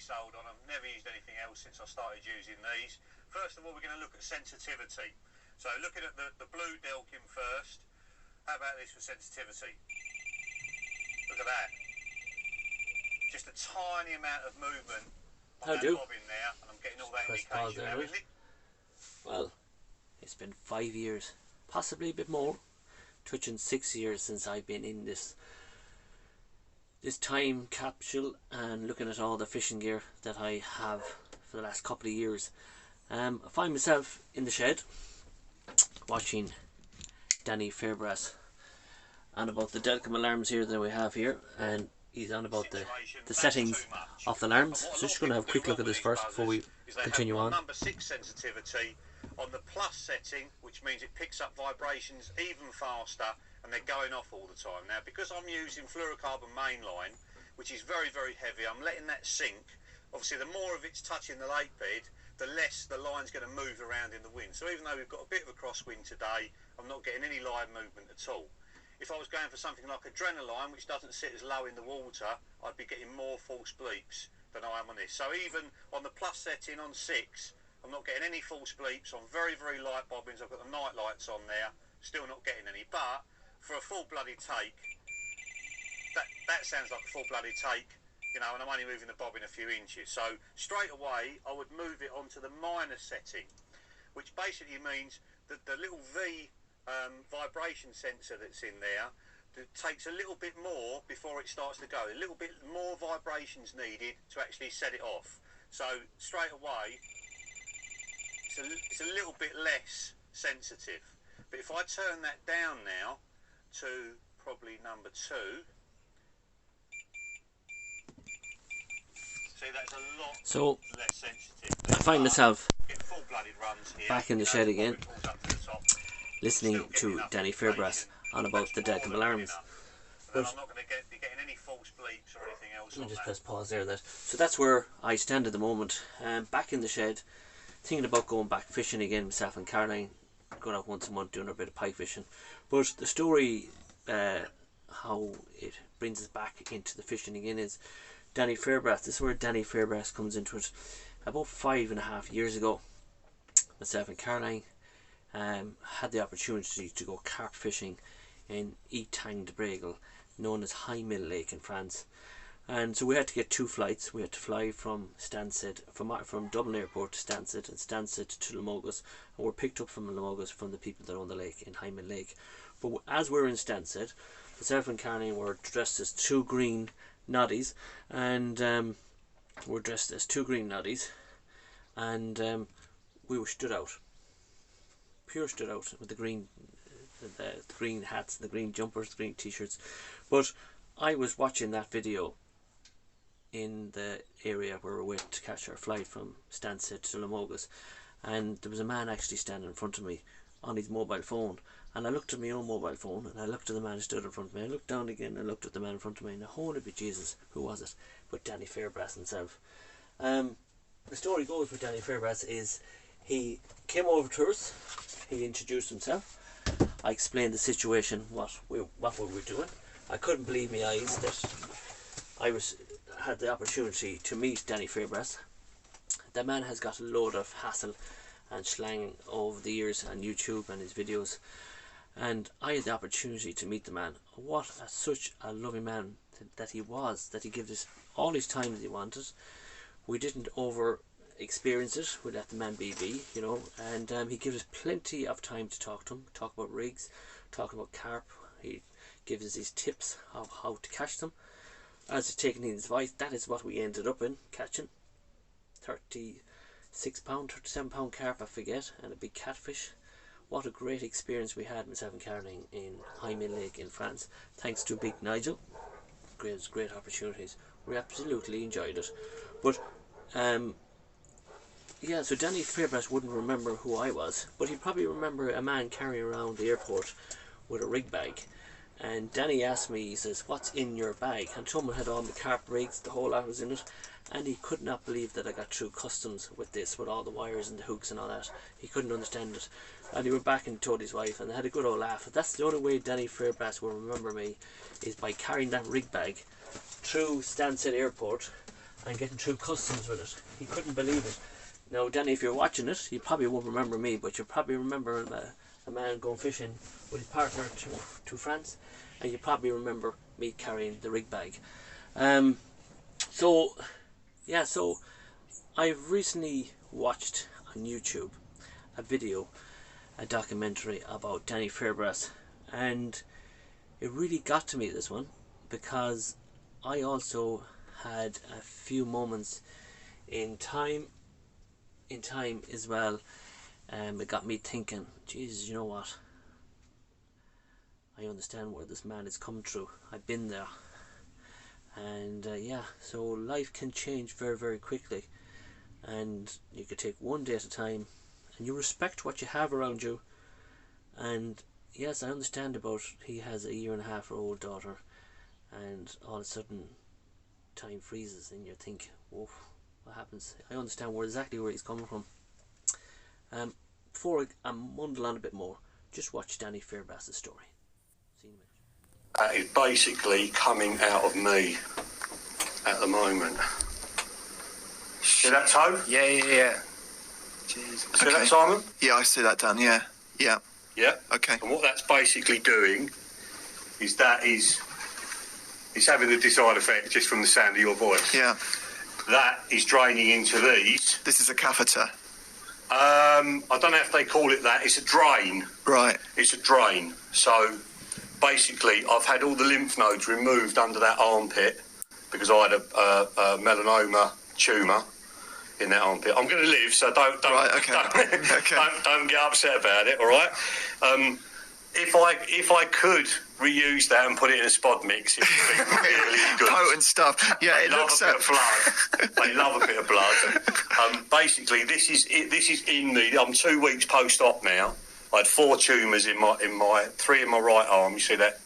Sold on them, never used anything else since I started using these. First of all, we're going to look at sensitivity. So looking at the blue Delkin first, how about this for sensitivity? Look at that. Just a tiny amount of movement on that bobbin there, and I'm getting all that indication now, isn't it? Well, it's been 5 years, possibly a bit more, touching 6 years since I've been in this time capsule and looking at all the fishing gear that I have for the last couple of years. I find myself in the shed watching Danny Fairbrass on about the Delcom alarms here that we have here, and he's on about the settings of the alarms. So just going to have a quick look at this first before we continue on. Number 6 sensitivity on the plus setting, which means it picks up vibrations even faster, and they're going off all the time. Now, because I'm using fluorocarbon mainline, which is very, very heavy, I'm letting that sink. Obviously, the more of it's touching the lake bed, the less the line's going to move around in the wind. So even though we've got a bit of a crosswind today, I'm not getting any line movement at all. If I was going for something like Adrenaline, which doesn't sit as low in the water, I'd be getting more false bleeps than I am on this. So even on the plus setting on 6, I'm not getting any false bleeps on very, very light bobbins. I've got the night lights on there, still not getting any. But for a full bloody take, that sounds like a full bloody take, you know, and I'm only moving the bobbin a few inches. So straight away I would move it onto the minus setting, which basically means that the little V vibration sensor that's in there, that takes a little bit more before it starts to go. A little bit more vibrations needed to actually set it off. So straight away it's a little bit less sensitive. But if I turn that down now to probably number 2, see, that's a lot less sensitive. I find myself full-blooded runs here, back in the shed again, listening to Danny Fairbrass on about the Delcom alarms. But I'm not going to be getting any false bleeps or anything else. I'll just press pause there. So that's where I stand at the moment. Back in the shed, thinking about going back fishing again. Myself and Caroline going out once a month doing a bit of pike fishing. But the story, how it brings us back into the fishing again, is Danny Fairbrass. This is where Danny Fairbrass comes into it. About 5.5 years ago, myself and Caroline had the opportunity to go carp fishing in Etang de Bregal, known as High Mill Lake in France. And so we had to get 2 flights. We had to fly from Stansted, from Dublin Airport to Stansted, and Stansted to Limoges, and we're picked up from Limoges from the people that own the lake in High Mill Lake. But as we were in Stansted, myself and Caroline were dressed as 2 green noddies, and we were stood out, pure stood out, with the green hats, the green jumpers, the green t-shirts. But I was watching that video in the area where we went to catch our flight from Stansted to Limoges, and there was a man actually standing in front of me on his mobile phone, and I looked at my own mobile phone, and I looked at the man who stood in front of me. I looked down again and looked at the man in front of me, and holy be Jesus, who was it but Danny Fairbrass himself. The story goes with Danny Fairbrass is he came over to us, he introduced himself, I explained the situation, what we were doing. I couldn't believe my eyes that I had the opportunity to meet Danny Fairbrass. The man has got a load of hassle and slang over the years on YouTube and his videos, and I had the opportunity to meet the man. Such a loving man that he was, that he gave us all his time that he wanted. We didn't experience it, we let the man be, you know, and he gives us plenty of time to talk to him, talk about rigs, talk about carp. He gives us his tips of how to catch them. As he's taking his advice, that is what we ended up in catching. 36-pound, 37-pound carp, I forget, and a big catfish. What a great experience we had, myself and Caroline, in Hymen Lake in France, thanks to Big Nigel. Great opportunities. We absolutely enjoyed it. But yeah, so Danny Fairbrass wouldn't remember who I was, but he'd probably remember a man carrying around the airport with a rig bag. And Danny asked me, he says, "What's in your bag?" And told him I had all the carp rigs, the whole lot was in it. And he could not believe that I got through customs with this, with all the wires and the hooks and all that. He couldn't understand it. And he went back and told his wife, and they had a good old laugh. That's the only way Danny Fairbrass will remember me, is by carrying that rig bag through Stansted Airport and getting through customs with it. He couldn't believe it. Now, Danny, if you're watching it, you probably won't remember me, but you probably remember a man going fishing with his partner to France, and you probably remember me carrying the rig bag. So I've recently watched on YouTube a documentary about Danny Fairbrass, and it really got to me, this one, because I also had a few moments in time as well. It got me thinking, Jesus, you know what? I understand where this man is coming through. I've been there. And yeah, so life can change very, very quickly. And you could take one day at a time, and you respect what you have around you. And yes, I understand about he has a 1.5-year-old daughter, and all of a sudden time freezes and you think, whoa, what happens? I understand exactly where he's coming from. Before I mundle on a bit more, just watch Danny Fairbrass' story. See you in a minute. That is basically coming out of me at the moment. See that toe? Yeah. Jeez. See that, Simon? Yeah, I see that, Dan. Yeah. Yeah. Okay. And what that's basically doing is it's having the desired effect just from the sound of your voice. Yeah. That is draining into these. This is a catheter. I don't know if they call it that. It's a drain. Right. It's a drain. So basically, I've had all the lymph nodes removed under that armpit because I had a melanoma tumour in that armpit. I'm going to live, so don't get upset about it. All right. If I could reuse that and put it in a spod mix, it would be really good. Potent stuff. Yeah, They love a bit of blood. They love a bit of blood. Basically, this is in me. I'm 2 weeks post-op now. I had 4 tumours in my 3 in my right arm. You see that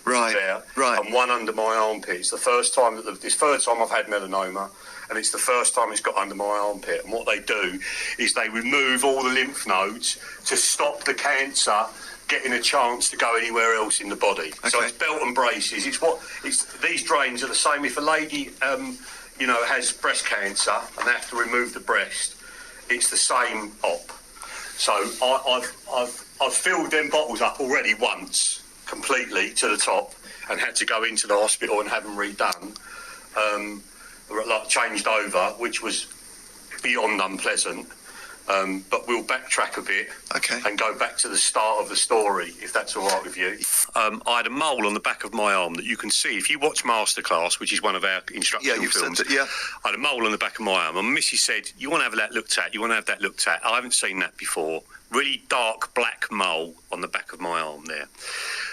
right there, right, and 1 under my armpit. It's the first time I've had melanoma, and it's the first time it's got under my armpit. And what they do is they remove all the lymph nodes to stop the cancer getting a chance to go anywhere else in the body. Okay. So it's belt and braces. These drains are the same. If a lady, has breast cancer and they have to remove the breast, it's the same op. So I've filled them bottles up already once completely to the top and had to go into the hospital and have them redone, changed over, which was beyond unpleasant. But we'll backtrack a bit, and go back to the start of the story, if that's all right with you. I had a mole on the back of my arm that you can see if you watch Masterclass, which is one of our instructional films. I had a mole on the back of my arm, and Missy said, "You want to have that looked at? You want to have that looked at?" I haven't seen that before. Really dark black mole on the back of my arm there.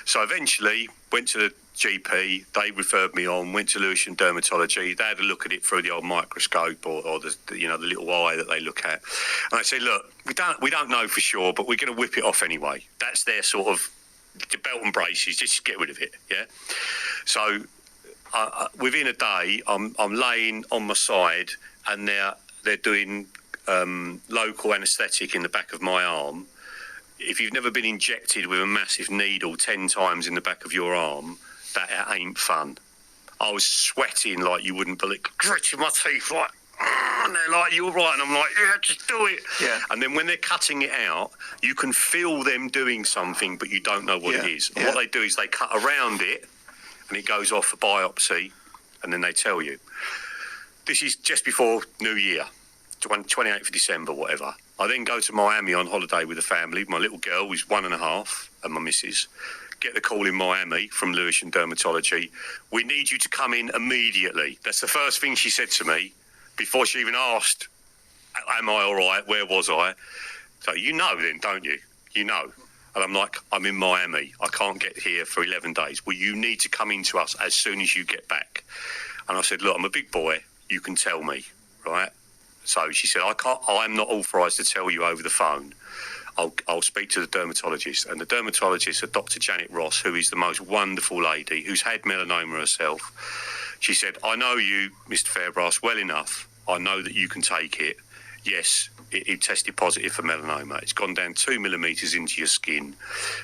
So eventually went to the GP, they referred me on, went to Lewisham Dermatology. They had a look at it through the old microscope or the little eye that they look at. And I said, look, we don't know for sure, but we're going to whip it off anyway. That's their sort of belt and braces, just get rid of it, yeah? So within a day, I'm laying on my side and they're doing local anaesthetic in the back of my arm. If you've never been injected with a massive needle 10 times in the back of your arm, that ain't fun. I was sweating like you wouldn't believe, gritting my teeth like, and they're like, "You're right," and I'm like, "Yeah, just do it." Yeah. And then when they're cutting it out, you can feel them doing something, but you don't know what it is. And what they do is they cut around it, and it goes off for biopsy, and then they tell you. This is just before New Year. 28th of December, whatever. I then go to Miami on holiday with the family. My little girl, who's 1.5, and my missus. Get the call in Miami from Lewisham Dermatology. We need you to come in immediately. That's the first thing she said to me before she even asked, am I all right? Where was I? So you know then, don't you? You know. And I'm like, I'm in Miami. I can't get here for 11 days. Well, you need to come in to us as soon as you get back. And I said, look, I'm a big boy. You can tell me, right? So she said, I'm not authorised to tell you over the phone. I'll speak to the dermatologist. And the dermatologist, Dr. Janet Ross, who is the most wonderful lady, who's had melanoma herself, she said, I know you, Mr. Fairbrass, well enough. I know that you can take it. Yes, it tested positive for melanoma. It's gone down 2 millimetres into your skin.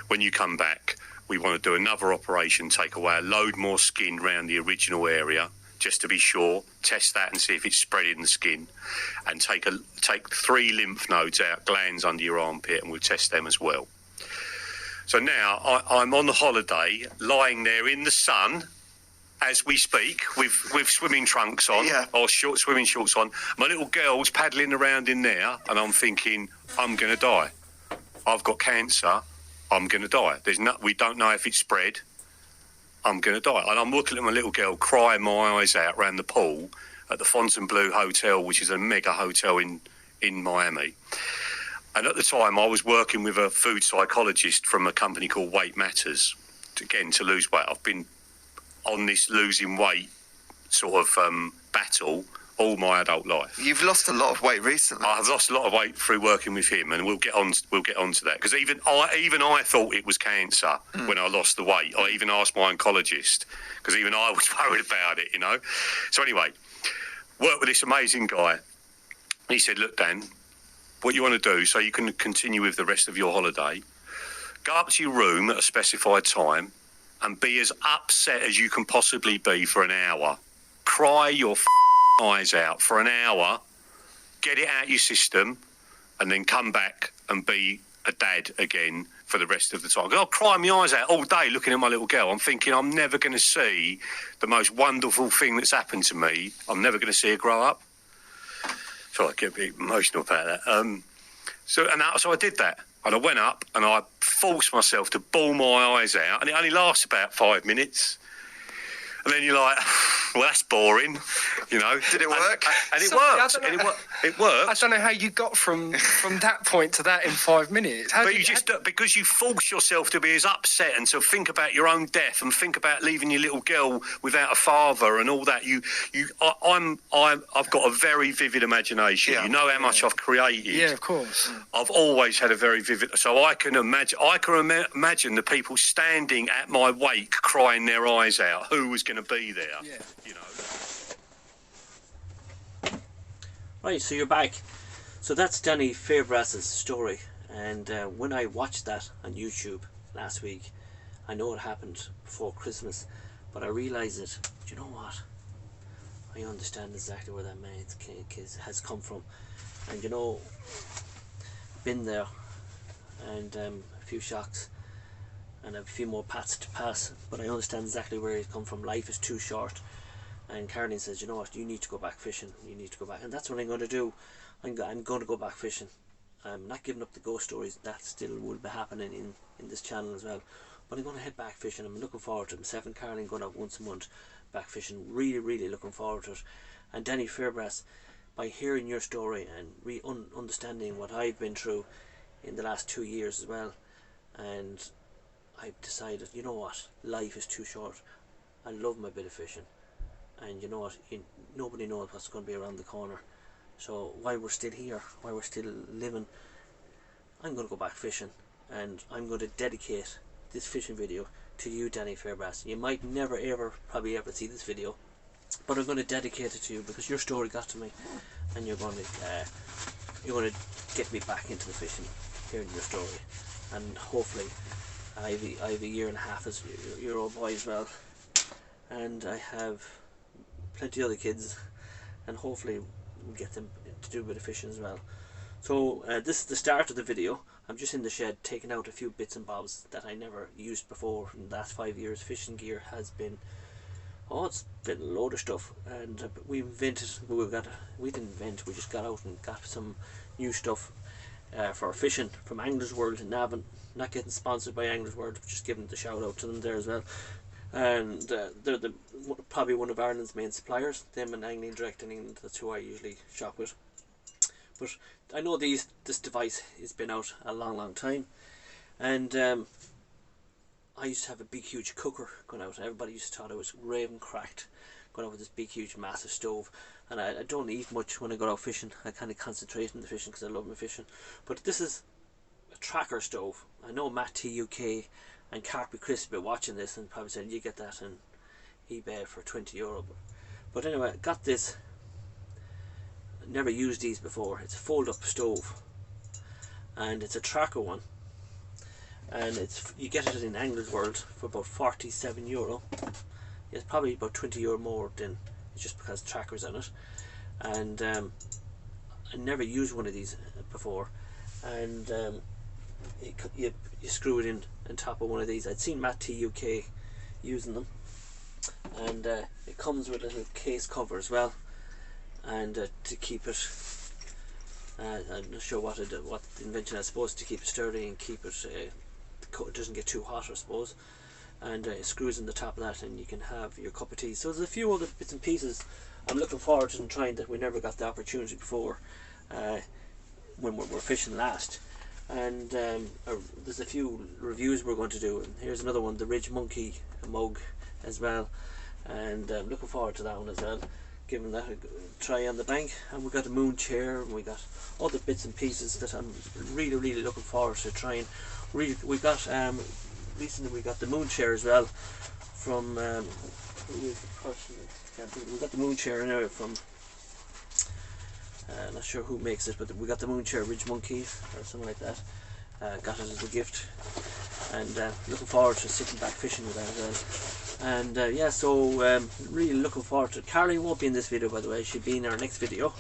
When you come back, we want to do another operation, take away a load more skin around the original area, just to be sure, test that and see if it's spread in the skin, and take 3 lymph nodes out, glands under your armpit, and we'll test them as well. So now I'm on the holiday, lying there in the sun, as we speak, with swimming trunks on, or swimming shorts on. My little girl's paddling around in there, and I'm thinking, I'm going to die. I've got cancer, I'm going to die. We don't know if it's spread. I'm going to die. And I'm looking at my little girl crying my eyes out around the pool at the Fontainebleau Hotel, which is a mega hotel in Miami. And at the time, I was working with a food psychologist from a company called Weight Matters, to lose weight. I've been on this losing weight sort of battle all my adult life. You've lost a lot of weight recently. I've lost a lot of weight through working with him, and we'll get on to that, because even I thought it was cancer when I lost the weight. I even asked my oncologist, because even I was worried about it, you know. So anyway, worked with this amazing guy. He said, look, Dan, what you want to do so you can continue with the rest of your holiday, go up to your room at a specified time and be as upset as you can possibly be for an hour. Cry your eyes out for an hour, get it out your system, and then come back and be a dad again for the rest of the time. I'll cry my eyes out all day looking at my little girl. I'm thinking I'm never going to see the most wonderful thing that's happened to me. I'm never going to see her grow up. So I get a bit emotional about that. So I did that. And I went up and I forced myself to bawl my eyes out. And it only lasts about 5 minutes. And then you're like, well, that's boring, you know. Did it work? And it worked. It worked. I don't know how you got from that point to that in 5 minutes. Because you force yourself to be as upset and to think about your own death and think about leaving your little girl without a father and all that. I've got a very vivid imagination. Yeah. You know how much I've created. Yeah, of course. I've always had a very vivid. So I can imagine the people standing at my wake crying their eyes out. Who was going to be there? Yeah. You know. Right, so you're back. So that's Danny Fairbrass's story, and when I watched that on YouTube last week, I know it happened before Christmas, but I realised that, do you know what? I understand exactly where that man's kid has come from, and you know, been there, and a few shocks, and a few more paths to pass, but I understand exactly where he's come from. Life is too short. And Caroline says, you know what, you need to go back fishing. You need to go back. And that's what I'm going to do. I'm going to go back fishing. I'm not giving up the ghost stories. That still will be happening in this channel as well. But I'm going to head back fishing. I'm looking forward to it. Myself and Caroline going out once a month back fishing. Really, really looking forward to it. And Danny Fairbrass, by hearing your story and understanding what I've been through in the last 2 years as well, and I've decided, you know what, life is too short. I love my bit of fishing. And you know what, nobody knows what's going to be around the corner. So while we're still here, while we're still living, I'm going to go back fishing. And I'm going to dedicate this fishing video to you, Danny Fairbrass. You might never probably ever see this video, but I'm going to dedicate it to you because your story got to me, and you're going to get me back into the fishing, hearing your story. And hopefully I have a year and a half as your old boy as well, and I have plenty of other kids, and hopefully we'll get them to do a bit of fishing as well. So this is the start of the video. I'm just in the shed taking out a few bits and bobs that I never used before. In the last 5 years, fishing gear has been Oh, it's been a load of stuff, and we didn't invent, we just got out and got some new stuff for fishing from Anglers World in Navan. Not getting sponsored by Anglers World, just giving the shout out to them there as well. And they're probably one of Ireland's main suppliers, them and Angling Direct in England. That's who I usually shop with. But I know this device has been out a long time, and I used to have a big huge cooker going out, and everybody used to thought I was raving cracked going out with this big huge massive stove. And I don't eat much when I go out fishing. I kind of concentrate on the fishing because I love my fishing. But this is a tracker stove. I know Matt T UK and Carpy Chris have been watching this and probably said you get that on eBay for €20. But anyway, I got this. Never used these before. It's a fold-up stove, and it's a tracker one. And you get it in Anglers World for about €47. It's probably about €20 more than it's just because trackers on it. And I never used one of these before. And you screw it in on top of one of these. I'd seen Matt T UK using them, and it comes with a little case cover as well. And to keep it, I'm not sure what the invention is supposed to keep it sturdy and keep it. It doesn't get too hot, I suppose, and it screws in the top of that, and you can have your cup of tea. So there's a few other bits and pieces I'm looking forward to trying that we never got the opportunity before when we were fishing last. And there's a few reviews we're going to do, and here's another one, the Ridge Monkey mug as well, and I'm looking forward to that one as well, giving that a try on the bank. And we got the moon chair, and we got other bits and pieces that I'm really looking forward to trying. We got recently we got the moon chair as well from who is the person? We got the moon chair anyway from not sure who makes it, but we got the moon chair, Ridge Monkey or something like that. Got it as a gift, and looking forward to sitting back fishing with that as well. And yeah, so really looking forward to it. Caroline won't be in this video, by the way. She'll be in our next video,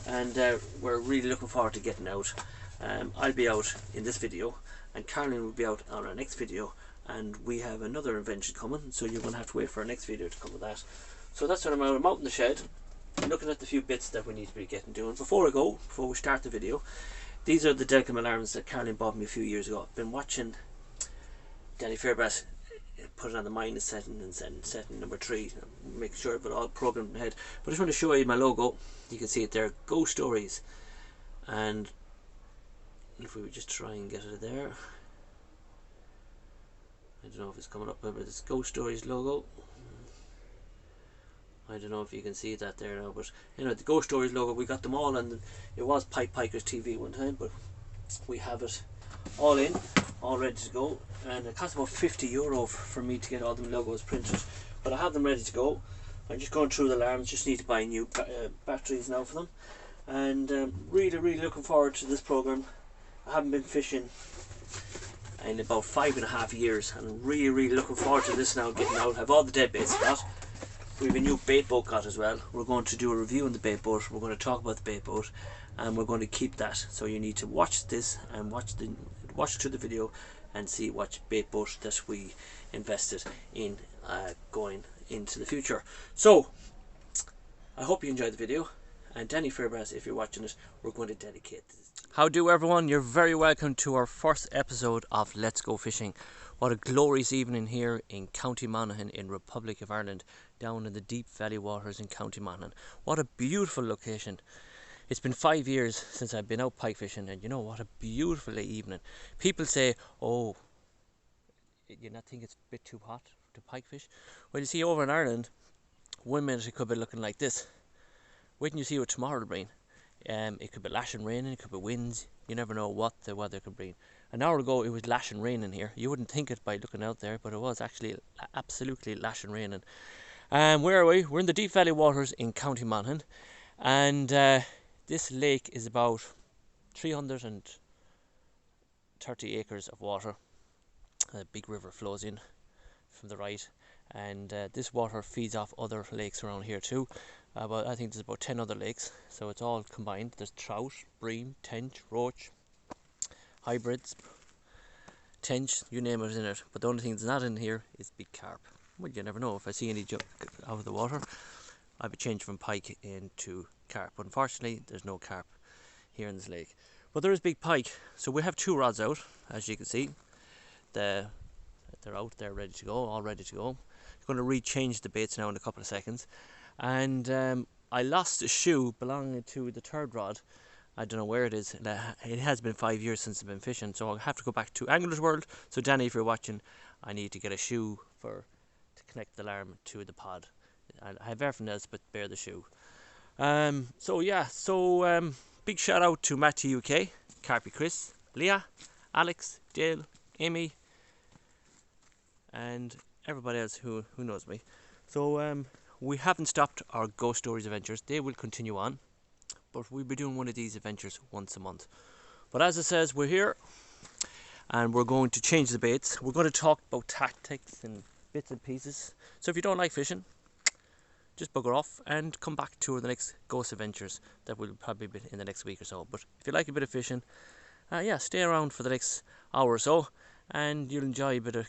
and we're really looking forward to getting out. I'll be out in this video, and Caroline will be out on our next video, and we have another invention coming, so you're going to have to wait for our next video to come with that. So that's what I'm out in the shed, looking at the few bits that we need to be getting doing. Before we start the video, these are the Delcam alarms that Caroline bought me a few years ago. I've been watching Danny Fairbrass put it on the minus setting and setting number 3, make sure I've got all programmed in my head. But I just want to show you my logo. You can see it there, Go Stories. And if we would just try and get it there, I don't know if it's coming up, but it's Go Stories logo. I don't know if you can see that there now, but you know, the Go Stories logo, we got them all, and it was Pipe Pikers TV one time, but we have it all in, all ready to go, and it cost about €50 for me to get all them logos printed, but I have them ready to go. I'm just going through the alarms, just need to buy new batteries now for them, and really looking forward to this program. I haven't been fishing in about 5.5 years, and I'm really looking forward to this now, getting out. I have all the dead baits got. We have a new bait boat got as well. We're going to do a review on the bait boat. We're going to talk about the bait boat, and we're going to keep that. So you need to watch this and watch through the video and see what bait boat that we invested in going into the future. So I hope you enjoyed the video, and Danny Fairbrass, if you're watching it, we're going to dedicate this. How do everyone? You're very welcome to our first episode of Let's Go Fishing. What a glorious evening here in County Monaghan in Republic of Ireland, down in the deep valley waters in County Monaghan. What a beautiful location. It's been 5 years since I've been out pike fishing, and you know what a beautiful evening. People say, oh, you not think it's a bit too hot to pike fish? Well, you see, over in Ireland, 1 minute it could be looking like this. Wait till you see what tomorrow will bring. It could be lashing raining, it could be winds. You never know what the weather could bring. An hour ago it was lashing raining here. You wouldn't think it by looking out there, but it was actually absolutely lashing raining. Where are we? We're in the deep valley waters in County Monaghan, and this lake is about 330 acres of water. A big river flows in from the right, and this water feeds off other lakes around here too. I think there's about 10 other lakes, so it's all combined. There's trout, bream, tench, roach, hybrids, tench, you name it, is in it. But the only thing that's not in here is big carp. well, you never know. If I see any jump out of the water, I'll be changing from pike into carp. But unfortunately, there's no carp here in this lake. But there is big pike. So we have 2 rods out, as you can see. They're out, they're ready to go, all ready to go. I'm going to re-change the baits now in a couple of seconds. And I lost a shoe belonging to the 3rd rod. I don't know where it is. It has been 5 years since I've been fishing, so I'll have to go back to Anglers World. So Danny, if you're watching, I need to get a shoe to connect the alarm to the pod. I have everything else but bear the shoe. Big shout out to Matty UK, Carpy Chris, Leah, Alex, Dale, Amy, and everybody else who knows me. So we haven't stopped our Ghost Stories adventures. They will continue on, but we'll be doing one of these adventures once a month. But as it says, we're here and we're going to change the baits. We're going to talk about tactics and bits and pieces. So if you don't like fishing, just bugger off and come back to the next Ghost Adventures that will probably be in the next week or so. But if you like a bit of fishing, stay around for the next hour or so and you'll enjoy a bit of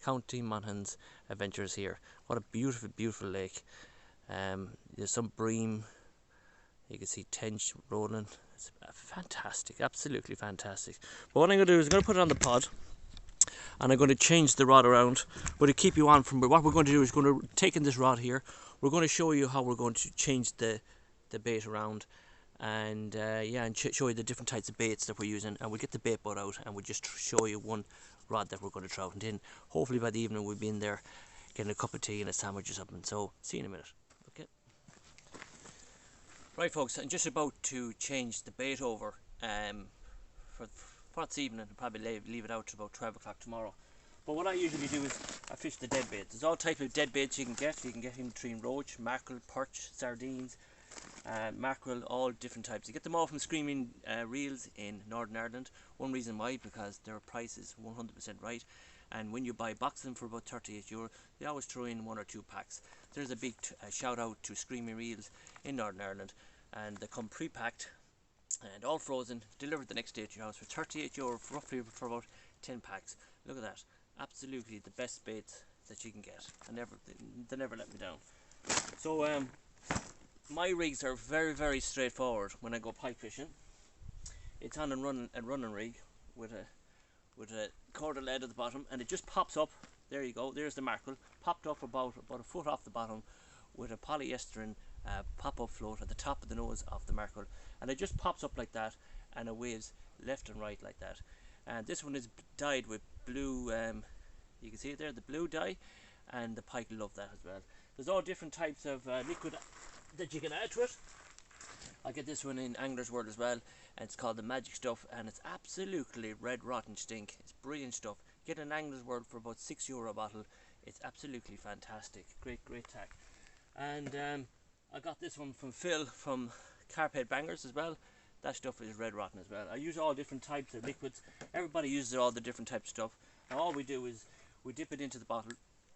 County Monaghan's adventures here. What a beautiful, beautiful lake. There's some bream. You can see tench rolling. It's fantastic, absolutely fantastic. But what I'm going to do is I'm going to put it on the pod and I'm going to change the rod around. But to keep you on from what we're going to do is going to take in this rod here. We're going to show you how we're going to change the bait around and show you the different types of baits that we're using, and we'll get the bait boat out and we'll just show you one rod that we're going to trout, and then hopefully by the evening we'll be in there getting a cup of tea and a sandwich or something. So see you in a minute. Okay. Right folks, I'm just about to change the bait over for this evening and probably leave it out to about 12 o'clock tomorrow. But what I usually do is I fish the dead bait. There's all types of dead baits you can get. You can get in between roach, mackerel, perch, sardines, mackerel, all different types. You get them all from Screaming Reels in Northern Ireland. One reason why, because their price is 100% right. And when you buy a box of them for about €38, they always throw in 1 or 2 packs. There's a big shout out to Screaming Reels in Northern Ireland. And they come pre-packed and all frozen, delivered the next day to your house for €38, roughly for about 10 packs. Look at that. Absolutely the best baits that you can get. They never let me down. So my rigs are very, very straightforward when I go pike fishing. It's on a running rig with a corded lead at the bottom, and it just pops up. There you go, there's the mackerel, popped up about a foot off the bottom with a polyester pop-up float at the top of the nose of the mackerel, and it just pops up like that and it waves left and right like that. And this one is dyed with blue, you can see it there, the blue dye, and the pike love that as well. There's all different types of liquid that you can add to it. I get this one in Anglers World as well, and it's called the Magic Stuff, and it's absolutely red rotten stink. It's brilliant stuff. Get an Anglers World for about €6 a bottle. It's absolutely fantastic. Great tack. And I got this one from Phil from Carphead Bangers as well. That stuff is red rotten as well. I use all different types of liquids. Everybody uses all the different types of stuff. And all we do is we dip it into the bottle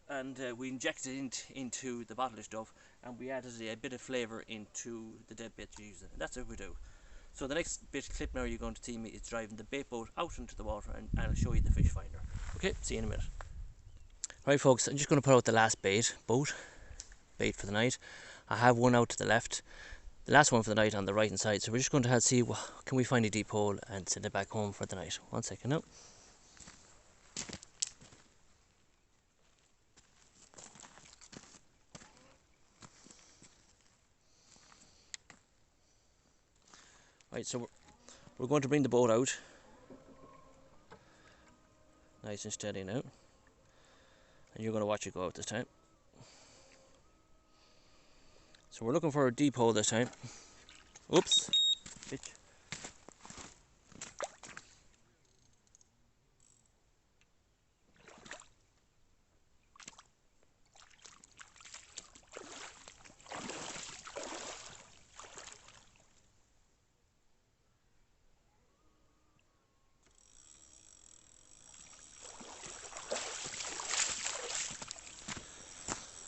and we inject it into the bottle of stuff, and we added a bit of flavour into the dead bait you're using. And that's what we do. So the next bit clip now you're going to see me is driving the bait boat out into the water, and I'll show you the fish finder. Okay, see you in a minute. Right folks, I'm just going to put out the last bait for the night. I have one out to the left, the last one for the night on the right hand side, so we're just going to see can we find a deep hole and send it back home for the night. 1 second now. Right, so we're going to bring the boat out nice and steady now, and you're going to watch it go out this time. So we're looking for a deep hole this time. Oops, bitch.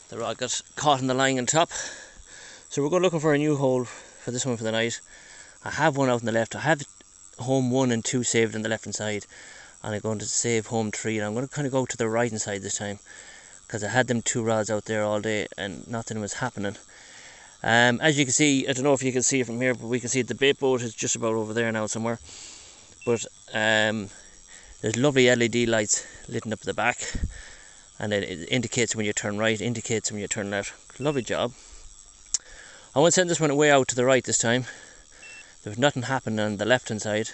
The rod got caught in the line on top. So we're going looking for a new hole for this one for the night. I have one out on the left. I have home 1 and 2 saved on the left hand side, and I'm going to save home 3, and I'm going to kind of go to the right hand side this time, because I had them 2 rods out there all day and nothing was happening. As you can see, I don't know if you can see it from here, but we can see the bait boat is just about over there now somewhere. But there's lovely LED lights lit up the back, and it indicates when you turn right, indicates when you turn left. Lovely job. I want to send this one way out to the right this time. There was nothing happening on the left hand side,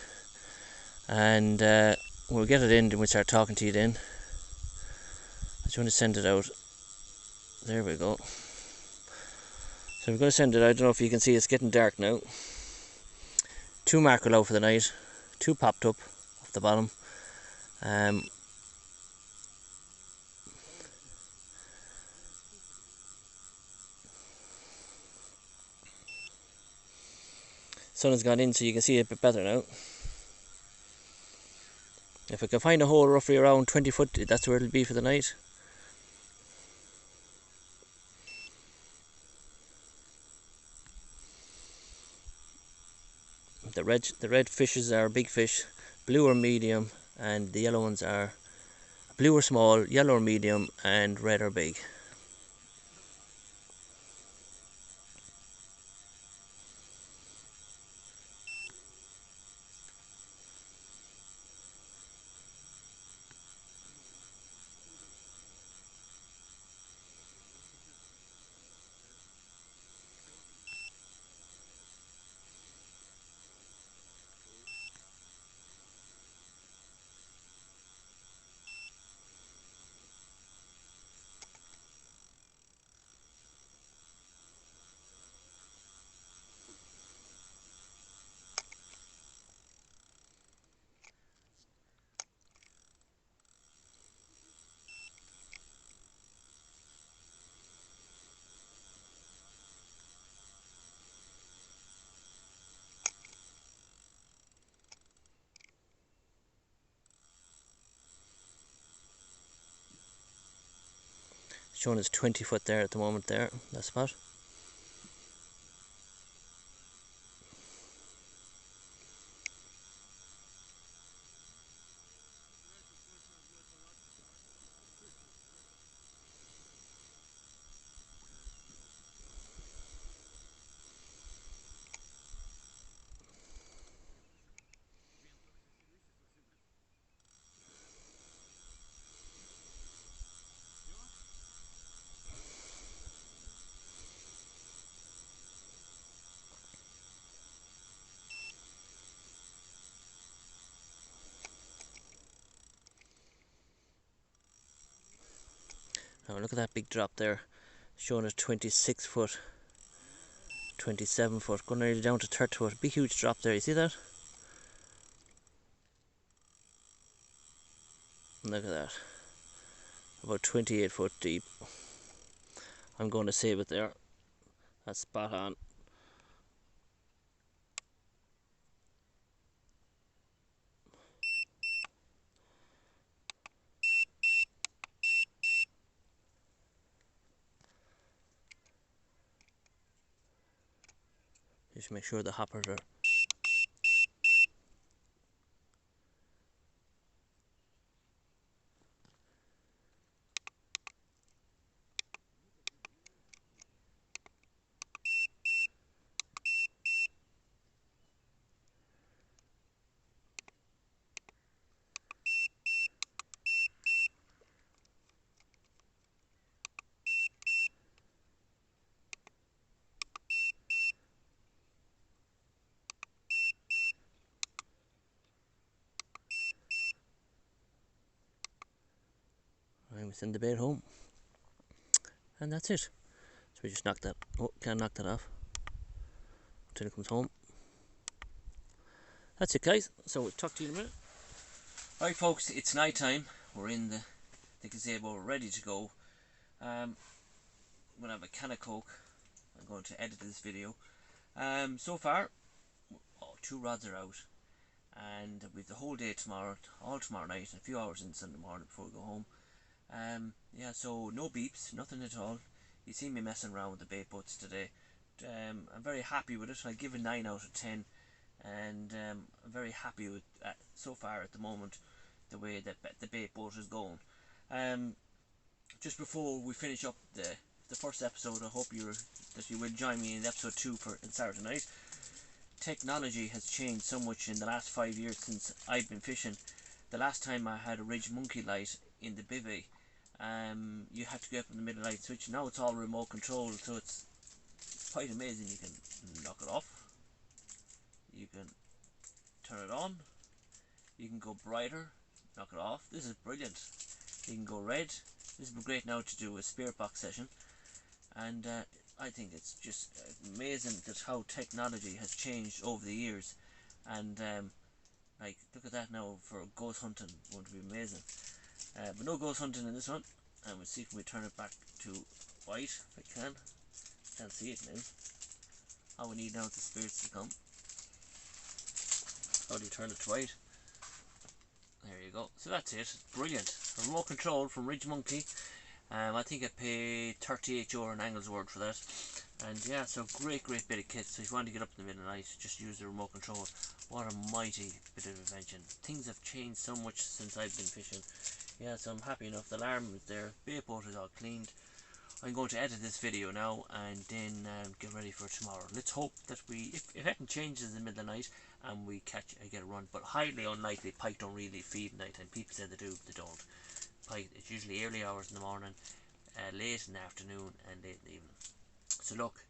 and we'll get it in and we'll start talking to you then. I just want to send it out. There we go. So we're going to send it out. I don't know if you can see, it's getting dark now. 2 mackerel out for the night, 2 popped up off the bottom. Sun has gone in, so you can see it a bit better now. If I can find a hole roughly around 20 foot, that's where it'll be for the night. The red fishes are big fish, blue or medium, and the yellow ones are blue or small, yellow or medium, and red or big. Showing us 20 foot there at the moment there, that spot. Now look at that big drop there, showing us 26 foot, 27 foot, going nearly down to 30 foot. Big huge drop there, you see that? Look at that, about 28 foot deep. I'm going to save it there, that's spot on. Just make sure the hoppers are and we send the bait home, and that's it. So we just knock that, oh, can't knock that off until it comes home. That's it guys, so we'll talk to you in a minute. Alright folks, it's night time, we're in the gazebo, ready to go. I'm going to have a can of Coke, I'm going to edit this video. So far, 2 rods are out, and we've the whole day tomorrow, all tomorrow night, and a few hours in Sunday morning before we go home. Yeah, so no beeps, nothing at all. You see me messing around with the bait boats today. I'm very happy with it. I give a 9 out of 10, and I'm very happy with so far at the moment the way that the bait boat is going. just before we finish up the first episode, I hope that you will join me in episode 2 for Saturday night. Technology has changed so much in the last 5 years since I've been fishing. The last time I had a Ridge Monkey light in the bivvy, you had to get up in the middle light switch. Now it's all remote controlled, so it's quite amazing. You can knock it off, you can turn it on, you can go brighter, knock it off. This is brilliant. You can go red. This would be great now to do a spirit box session, and I think it's just amazing that how technology has changed over the years. And like, look at that now for ghost hunting, would be amazing. But no ghost hunting in this one. And we'll see if we turn it back to white if I can. Can't see it now. All we need now is the spirits to come. How do you turn it to white? There you go. So that's it. Brilliant. A remote control from Ridge Monkey. I think I paid €38 in Anglesworth for that. And yeah, so great bit of kit. So if you want to get up in the middle of the night, just use the remote control. What a mighty bit of invention. Things have changed so much since I've been fishing. Yeah, so I'm happy enough. The alarm is there. Bait boat is all cleaned. I'm going to edit this video now and then get ready for tomorrow. Let's hope that if anything changes in the middle of the night and we get a run, but highly unlikely. Pike don't really feed at night time. People say they do, they don't. Pike, it's usually early hours in the morning, late in the afternoon, and late in the evening. So look,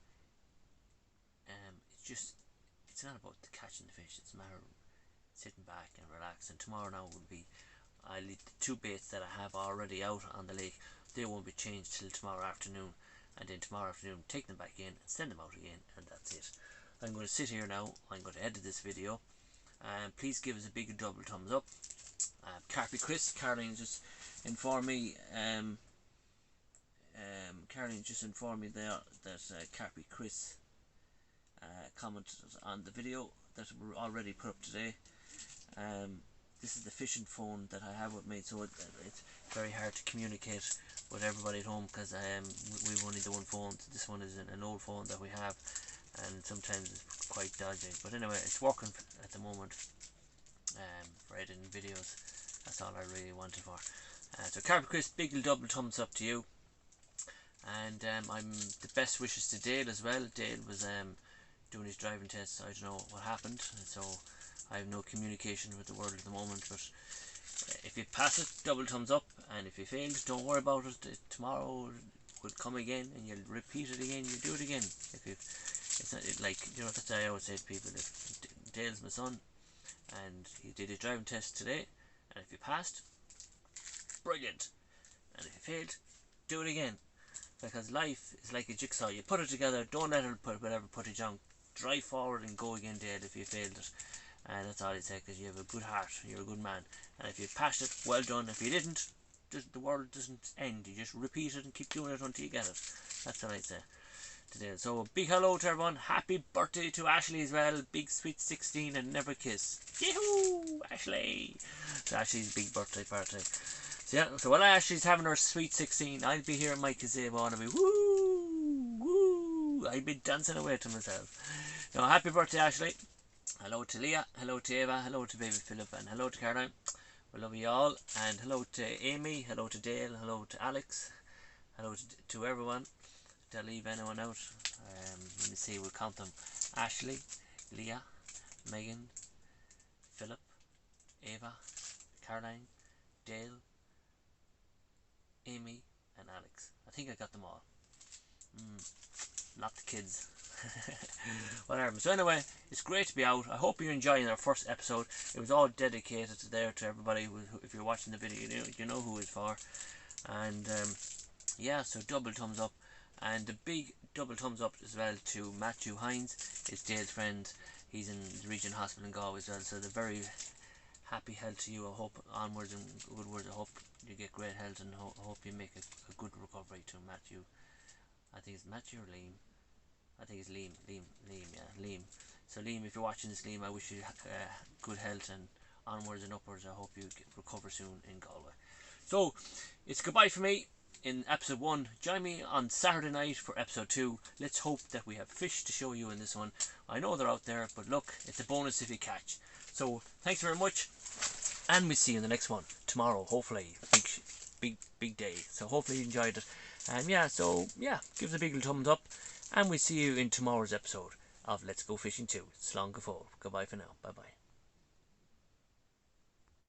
it's not about the catching the fish. It's a matter of sitting back and relaxing. Tomorrow now will be, I'll leave the 2 baits that I have already out on the lake. They won't be changed till tomorrow afternoon, and then tomorrow afternoon take them back in and send them out again, and that's it. I'm going to sit here now. I'm going to edit this video. Please give us a big double thumbs up. Carpy Chris, Caroline just informed me. Caroline just informed me there that Carpy Chris commented on the video that we already put up today. This is the fishing phone that I have with me, so it's very hard to communicate with everybody at home because we've only the one phone. This one is an old phone that we have, and sometimes it's quite dodgy. But anyway, it's working at the moment for editing videos. That's all I really wanted for. So Carpet Chris, big double thumbs up to you. And I'm the best wishes to Dale as well. Dale was doing his driving test. I don't know what happened, so I have no communication with the world at the moment. But if you pass it, double thumbs up, and if you fail, don't worry about it. Tomorrow will come again, and you'll repeat it again. You do it again. It's not like, you know, that's what I always say to people. If Dale's my son, and he did his driving test today, and if you passed, brilliant. And if you failed, do it again. Because life is like a jigsaw. You put it together, don't let it put whatever footage on. Drive forward and go again, Dale, if you failed it. And that's all I'd say, because you have a good heart, you're a good man. And if you passed it, well done. If you didn't, the world doesn't end. You just repeat it and keep doing it until you get it. That's what I'd say today. So a big hello to everyone. Happy birthday to Ashley as well. Big sweet 16 and never kiss. Yee-hoo, Ashley. So Ashley's big birthday party. So yeah, so while Ashley's having her sweet 16, I'll be here in my gazebo and I'll be woo, woo. I'll be dancing away to myself. Now, happy birthday, Ashley. Hello to Leah, hello to Eva, hello to baby Philip, and hello to Caroline. We love you all. And hello to Amy, hello to Dale, hello to Alex, hello to everyone. Did I leave anyone out? Let me see, we'll count them. Ashley, Leah, Megan, Philip, Eva, Caroline, Dale, Amy, and Alex. I think I got them all. Not the kids. Whatever. So anyway, it's great to be out. I hope you're enjoying our first episode. It was all dedicated to everybody who, if you're watching the video, you know who it's for. And yeah, so double thumbs up. And a big double thumbs up as well to Matthew Hines. It's Dale's friend. He's in the Region Hospital in Galway as well. So they're very happy health to you. I hope onwards and goodwards. I hope you get great health, and I hope you make a good recovery to Matthew. I think it's Matthew or Liam. I think it's Liam, yeah, Liam. So Liam, if you're watching this, Liam, I wish you good health and onwards and upwards. I hope you recover soon in Galway. So, it's goodbye for me in episode 1. Join me on Saturday night for episode 2. Let's hope that we have fish to show you in this one. I know they're out there, but look, it's a bonus if you catch. So, thanks very much, and we'll see you in the next one tomorrow, hopefully. Big big day. So hopefully you enjoyed it. And yeah, so yeah, give us a big thumbs up, and we'll see you in tomorrow's episode of Let's Go Fishing 2. Slán go fóill. Goodbye for now. Bye bye.